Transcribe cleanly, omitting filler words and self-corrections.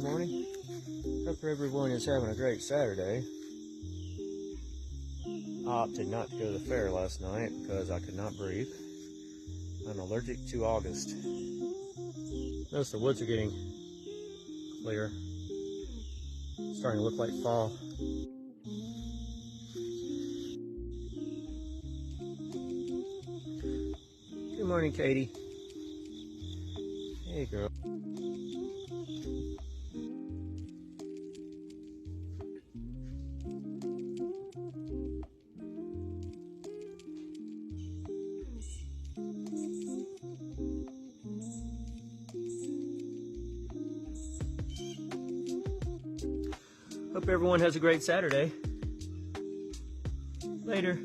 morning. Hope everyone is having a great Saturday. I opted not to go to the fair last night because I could not breathe. I'm allergic to August. Notice the woods are getting clear. Starting to look like fall. Good morning, Katie. Hey, girl. Hope everyone has a great Saturday. Later.